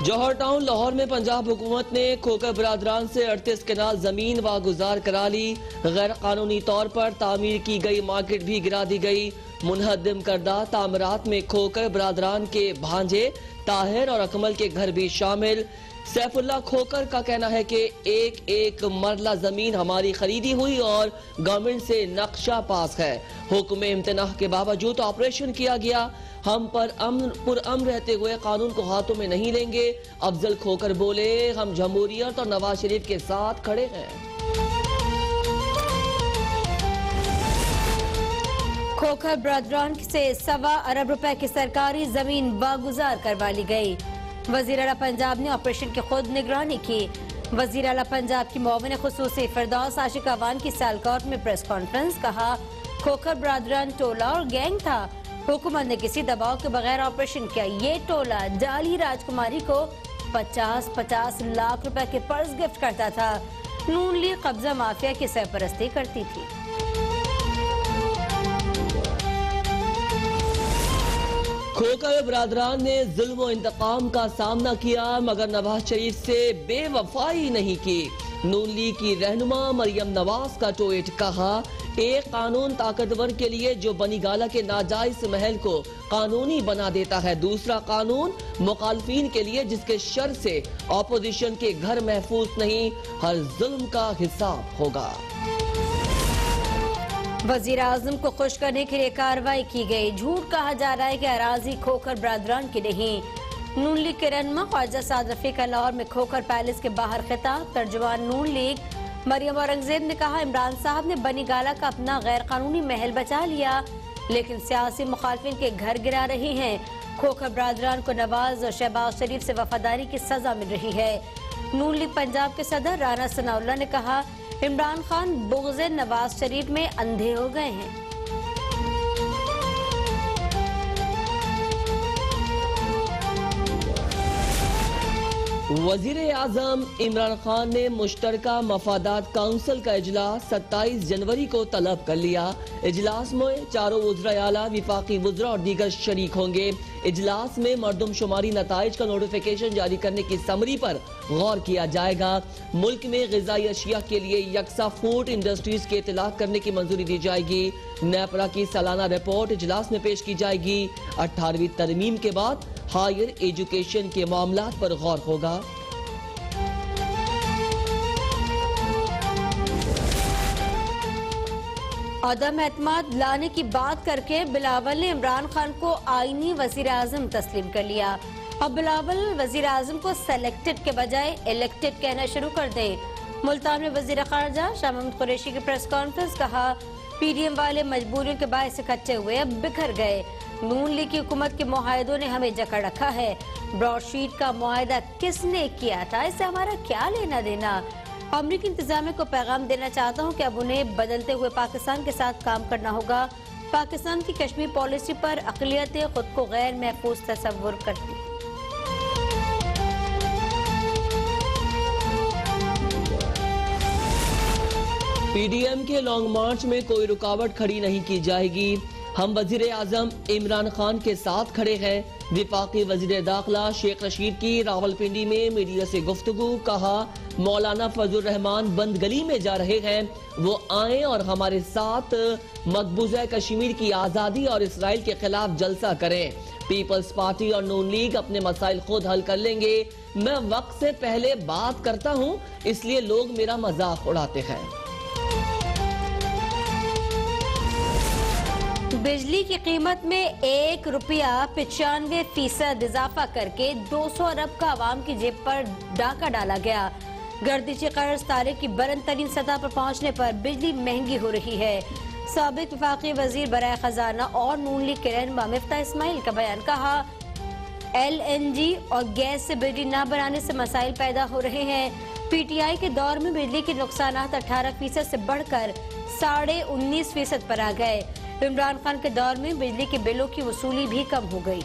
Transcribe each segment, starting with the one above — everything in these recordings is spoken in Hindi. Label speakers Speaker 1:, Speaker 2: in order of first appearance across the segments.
Speaker 1: जौहर टाउन लाहौर में पंजाब हुकूमत ने खोकर बरादरान से 38 कनाल जमीन वागुजार करा ली। गैर कानूनी तौर पर तामीर की गई मार्केट भी गिरा दी गई। मुनहदम करदा तामीरात में खोकर बरादरान के भांजे ताहिर और अकमल के घर भी शामिल। सैफुल्लाह खोकर का कहना है कि एक एक मरला जमीन हमारी खरीदी हुई और गवर्नमेंट से नक्शा पास है। हुक्म इम्तनाह के बावजूद ऑपरेशन किया गया। हम पर पुरअमन रहते हुए कानून को हाथों में नहीं लेंगे। अफजल खोकर बोले, हम जमहूरियत और नवाज शरीफ के साथ खड़े हैं।
Speaker 2: खोकर बरादरान से 1.25 अरब रुपए की सरकारी जमीन वागुजार करवा ली गई। वजीर आला पंजाब ने ऑपरेशन की खुद निगरानी की। वजीर आला पंजाब की मुआविन खुसूसी फिरदौस आशिक अवान की सियालकोट में प्रेस कॉन्फ्रेंस। कहा, खोकर बरादरान टोला और गैंग था। हुकूमत ने किसी दबाव के बगैर ऑपरेशन किया। ये टोला जाली राजकुमारी को 50-50 लाख रुपए के पर्स गिफ्ट करता था। नून लीग कब्जा माफिया की सरपरस्ती करती थी।
Speaker 1: खोकर बरादरान ने जुल्म और इंतकाम का सामना किया मगर नवाज शरीफ से बेवफाई नहीं की। नून लीग की रहनुमा मरियम नवाज का ट्वीट। कहा, एक कानून ताकतवर के लिए जो बनी गाला के नाजायज महल को कानूनी बना देता है, दूसरा कानून मुखालफिन के लिए जिसके शर से ऑपोजिशन के घर महफूज नहीं। हर जुल्म का हिसाब होगा।
Speaker 2: वजीर आजम को खुश करने के लिए कार्रवाई की गई। झूठ कहा जा रहा है कि अराजी खोकर बरादरान की नहीं। नून लीग के रहनुमा ख्वाजा साद रफी का लाहौर में खोकर पैलेस के बाहर खिताब। तर्जुमान नून लीग मरियम औरंगजेब ने कहा, इमरान साहब ने बनी गाला का अपना गैर कानूनी महल बचा लिया लेकिन सियासी मुखालफिन के घर गिरा रहे हैं। खोकर बरादरान को नवाज और शहबाज शरीफ से वफादारी की सजा मिल रही है। नून लीग पंजाब के सदर राना सनाउल्लाह ने कहा, इमरान खान बुग़्ज़ नवाज शरीफ में अंधे हो गए हैं।
Speaker 1: वजीर आजम इमरान खान ने मुश्तरका मफादात काउंसिल का इजलास 27 जनवरी को तलब कर लिया। इजलास में चारों वज़राए आला, विफाकी वज़रा और दीगर शरीक होंगे। इजलास में मरदमशुमारी नताइज का नोटिफिकेशन जारी करने की समरी पर गौर किया जाएगा। मुल्क में ग़िज़ाई अशिया के लिए यकसा फूड इंडस्ट्रीज के इतलाक़ करने की मंजूरी दी जाएगी। नेपरा की सालाना रिपोर्ट इजलास में पेश की जाएगी। 18वीं तरमीम के बाद हायर एजुकेशन के मामलात पर गौर होगा।
Speaker 2: अदम एतमाद लाने की बात करके बिलावल ने इमरान खान को आईनी वजीर आजम तस्लीम कर लिया। अब बिलावल वजीर आजम को सेलेक्टेड के बजाय इलेक्टेड कहना शुरू कर दें। मुल्तान में वजीर खारजा शाह महमूद कुरैशी की प्रेस कॉन्फ्रेंस। कहा, पीडीएम वाले मजबूरियों के बायस इकट्ठे हुए, अब बिखर गए। नून लीग की हुकूमत के मुआहिदों ने हमें जकड़ रखा है। ब्रॉडशीट का मुआहिदा किसने किया था, इससे हमारा क्या लेना देना। अमरीकी इंतजामिया को पैगाम देना चाहता हूँ कि अब उन्हें बदलते हुए पाकिस्तान के साथ काम करना होगा। पाकिस्तान की कश्मीर पॉलिसी पर अक़लियतें खुद को गैर महफूज तस्वुर करती।
Speaker 1: पीडीएम के लॉन्ग मार्च में कोई रुकावट खड़ी नहीं की जाएगी। हम वजीर आजम इमरान खान के साथ खड़े हैं। विफाकी वजीर दाखिला शेख रशीद की रावलपिंडी में मीडिया से गुफ्तगू। कहा, मौलाना फजल रहमान बंद गली में जा रहे हैं, वो आए और हमारे साथ मकबूजा कश्मीर की आज़ादी और इसराइल के खिलाफ जलसा करें। पीपल्स पार्टी और नून लीग अपने मसाइल खुद हल कर लेंगे। मैं वक्त से पहले बात करता हूँ, इसलिए लोग मेरा मजाक उड़ाते हैं।
Speaker 2: बिजली की कीमत में 1 रुपया 95% इजाफा करके 200 अरब का आवाम की जेब पर डाका डाला गया। गर्दिशी कर्ज तारीख की बुलंद तरीन सतह पर पहुंचने पर बिजली महंगी हो रही है। साबिक वफाकी वजीर बराए खजाना और नून लीग के रहनुमा मिफ्ता इस्माइल का बयान। कहा, LNG और गैस से बिजली न बनाने से मसाइल पैदा हो रहे हैं। PTI के दौर में बिजली के नुकसानात 18% से बढ़कर 19.5% पर आ गए। इमरान खान के दौर में बिजली के बिलों की वसूली भी कम हो गई।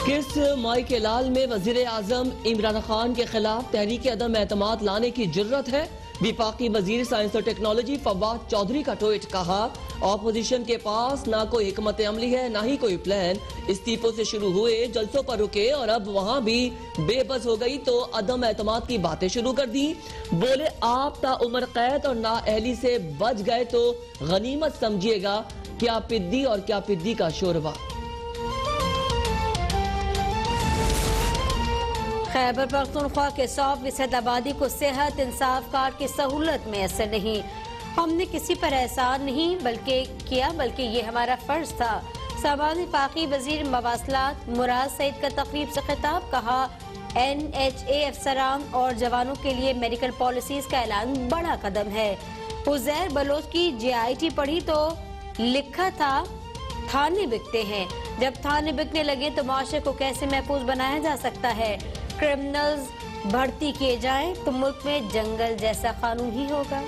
Speaker 1: किस माई के लाल में वजीर आजम इमरान खान के खिलाफ तहरीक अदम एतमाद लाने की जुर्रत है। विफाकी वजीर साइंस और टेक्नोलॉजी फवाद चौधरी का ट्वीट, कहा ऑपोजिशन के पास ना कोई हिकमत अमली है ना ही कोई प्लान। इस्तीफों से शुरू हुए जलसों पर रुके और अब वहां भी बेबस हो गई तो अदम एतमाद की बातें शुरू कर दी। बोले आप ताउम्र कैद और नाअहली से बच गए तो गनीमत समझिएगा, क्या पिद्दी और क्या पिद्दी का शोरबा।
Speaker 2: खैबर पख्तूनख्वा के 100% आबादी को सेहत इंसाफ कार्ड की सहूलत में असर नहीं। हमने किसी पर एहसान नहीं बल्कि ये हमारा फर्ज था। साबाक़ वफाकी वजीर मवासलात मुराद सईद का तकरीब से खिताब, कहा NHA अफसरान और जवानों के लिए मेडिकल पॉलिसीज का ऐलान बड़ा कदम है। उज़ैर बलोच की JIT पढ़ी तो लिखा था थाने बिकते हैं। जब थाने बिकने लगे तो माशरे को कैसे महफूज बनाया जा सकता है। क्रिमिनल्स भर्ती किए जाएं तो मुल्क में जंगल जैसा कानून ही होगा।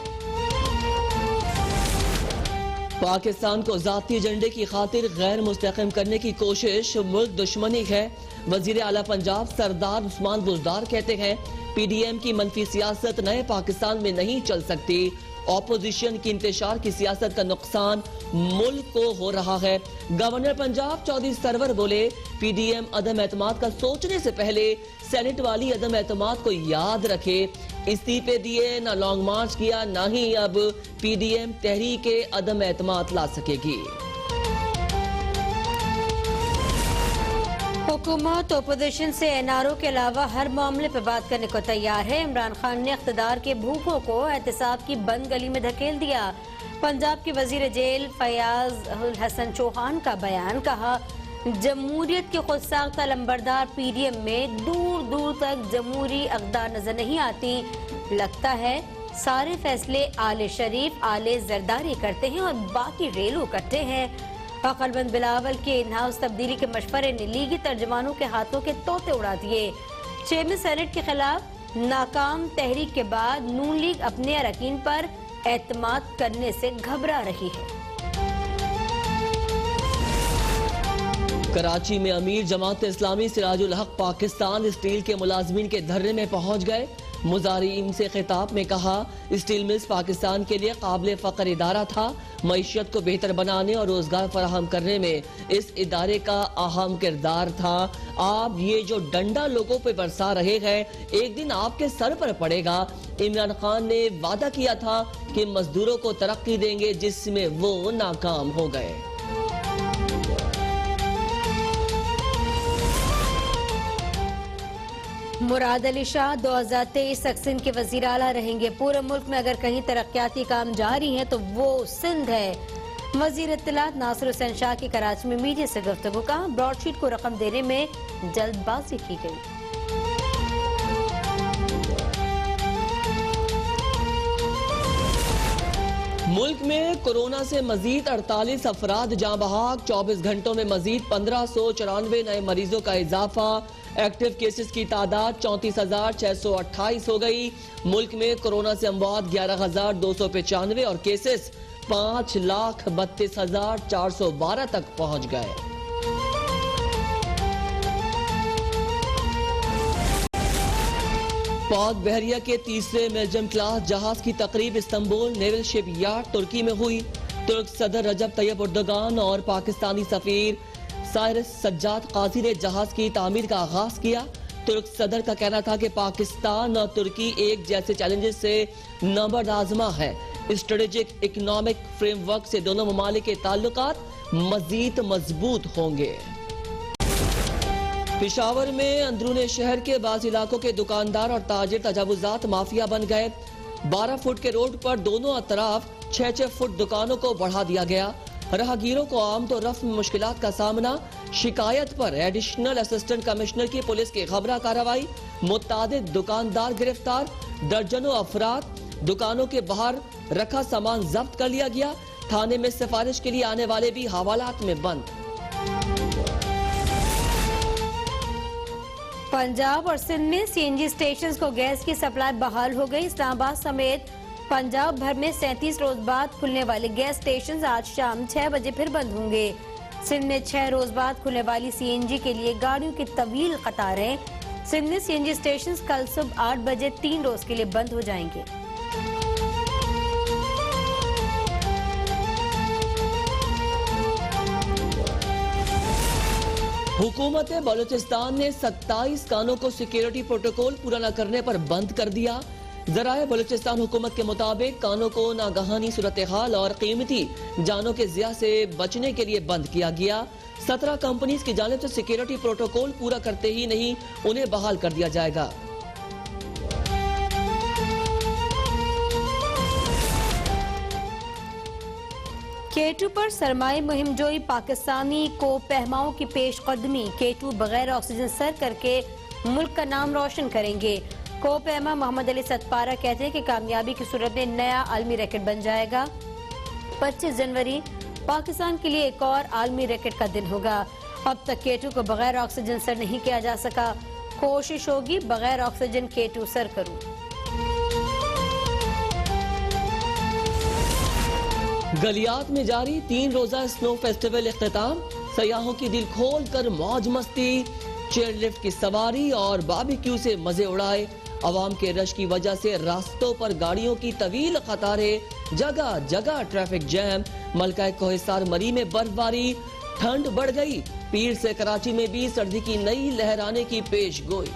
Speaker 1: पाकिस्तान को जाती एजेंडे की खातिर गैर मुस्तहकम करने की कोशिश मुल्क दुश्मनी है। वजीर आला पंजाब सरदार उस्मान बुज़दार कहते हैं PDM की मनफी सियासत नए पाकिस्तान में नहीं चल सकती। ऑपोजिशन की इंतशार की सियासत का नुकसान मुल्क को हो रहा है। गवर्नर पंजाब चौधरी सरवर बोले PDM अदम एतमाद का सोचने से पहले सेनेट वाली अदम एतमाद को याद रखे। इस्तीफे दिए, ना लॉन्ग मार्च किया, ना ही अब PDM तहरीक अदम एतमाद ला सकेगी।
Speaker 2: हुकूमत ओपोजिशन से NRO के अलावा हर मामले पर बात करने को तैयार है। इमरान खान ने इख्तिदार के भूखों को एहतसाब की बंद गली में धकेल दिया। पंजाब के वजीर जेल फयाज उल हसन चौहान का बयान, कहा जमहूरियत के खुदसाख्ता लंबरदार PDM में दूर दूर तक जमहूरी अक़दार नजर नहीं आती। लगता है सारे फैसले आले शरीफ आले जरदारी करते हैं और बाकी रेलू करते हैं। अकलमंद बिलावल के इन हाउस तब्दीली के मशवरे ने लीगी तर्जमानों के हाथों के तोते उड़ा दिए। चेयरमैन सेनेट के खिलाफ नाकाम तहरीक के बाद नून लीग अपने अरकान पर एतमाद करने से घबरा रही है।
Speaker 1: कराची में अमीर जमात इस्लामी सिराजुल हक पाकिस्तान स्टील के मुलाजमीन के धरने में पहुंच गए। मुजारिम से खिताब में कहा स्टील मिल्स पाकिस्तान के लिए काबिल फख्र इदारा था। मईशत को बेहतर बनाने और रोजगार फराहम करने में इस इदारे का अहम किरदार था। आप ये जो डंडा लोगों पे बरसा रहे हैं एक दिन आपके सर पर पड़ेगा। इमरान खान ने वादा किया था कि मजदूरों को तरक्की देंगे, जिसमें वो नाकाम हो गए।
Speaker 2: मुराद अली शाह 2023 तक सिंध के वजीर आला रहेंगे। पूरे मुल्क में अगर कहीं तरक्याती काम जारी हैं तो वो सिंध है। वजीर इत्तलात नासिर हुसैन शाह की कराची में मीडिया से गुफ्तगू, कहा ब्रॉडशीट को रकम देने में जल्दबाजी की गई।
Speaker 1: मुल्क में कोरोना से मजीद 48 अफराद जाँ बहाक। 24 घंटों में मजीद 1594 नए मरीजों का इजाफा। एक्टिव केसेस की तादाद 34,628 हो गई। मुल्क में कोरोना से अमवात 11,295 और केसेस 5,32,412 तक पहुंच गए। पाक बहरिया के तीसरे मेजम क्लास जहाज की तकरीब इस्तांबुल नेवल शिप यार्ड तुर्की में हुई। तुर्क सदर रजब तैयब एर्दोगान और पाकिस्तानी सफीर साइरस सज्जाद काजी ने जहाज की तामीर का आगाज किया। तुर्क सदर का कहना था कि पाकिस्तान और तुर्की एक जैसे चैलेंजेस से नंबर आजमा है। स्ट्रेटेजिक इकोनॉमिक फ्रेमवर्क से दोनों ममालिक के ताल्लुकात मजीद मजबूत होंगे। पेशावर में अंदरूने शहर के बाज़ इलाकों के दुकानदार और ताजिर तजावुजात माफिया बन गए। 12 फुट के रोड पर दोनों अतराफ 6-6 फुट दुकानों को बढ़ा दिया गया। राहगीरों को आम तो रफ्त में मुश्किलात का सामना। शिकायत पर एडिशनल असिस्टेंट कमिश्नर की पुलिस की खबरा कार्रवाई। मुतादिद दुकानदार गिरफ्तार। दर्जनों अफराद दुकानों के बाहर रखा सामान जब्त कर लिया गया। थाने में सिफारिश के लिए आने वाले भी हवालात में बंद।
Speaker 2: पंजाब और सिंध में CNG स्टेशन को गैस की सप्लाई बहाल हो गई। इस्लामाबाद समेत पंजाब भर में 37 रोज बाद खुलने वाले गैस स्टेशन आज शाम 6 बजे फिर बंद होंगे। सिंध में 6 रोज बाद खुलने वाली CNG के लिए गाड़ियों की तवील कतारें। सिंध में CNG स्टेशन कल सुबह 8 बजे 3 रोज के लिए बंद हो जाएंगे।
Speaker 1: हुकूमत बलूचिस्तान ने 27 कानों को सिक्योरिटी प्रोटोकॉल पूरा न करने पर बंद कर दिया। जराए बलूचिस्तान हुकूमत के मुताबिक कानों को नागहानी सूरत हाल और कीमती जानों के ज़िया से बचने के लिए बंद किया गया। 17 कंपनीज की जानिब से सिक्योरिटी प्रोटोकॉल पूरा करते ही नहीं उन्हें बहाल कर दिया जाएगा।
Speaker 2: K2 पर सरमाई मुहिम जोई पाकिस्तानी को पहमाओं की पेशकदमी। K2 बगैर ऑक्सीजन सर करके मुल्क का नाम रोशन करेंगे। को पहमा मोहम्मद अली सतपारा कहते हैं कि कामयाबी की सूरत में नया आलमी रैकेट बन जाएगा। 25 जनवरी पाकिस्तान के लिए एक और आलमी रैकेट का दिन होगा। अब तक K2 को बगैर ऑक्सीजन सर नहीं किया जा सका। कोशिश होगी बगैर ऑक्सीजन K2 सर करूं।
Speaker 1: गलियात में जारी 3 रोजा स्नो फेस्टिवल इख्तिताम। सयाहों की दिल खोल कर मौज मस्ती, चेयरलिफ्ट की सवारी और बारबेक्यू से मजे उड़ाए। अवाम के रश की वजह से रास्तों पर गाड़ियों की तवील कतारें, जगह जगह ट्रैफिक जैम। मलका कोहिस्तार मरी में बर्फबारी, ठंड बढ़ गई। पीर से कराची में भी सर्दी की नई लहर आने की पेश गोई।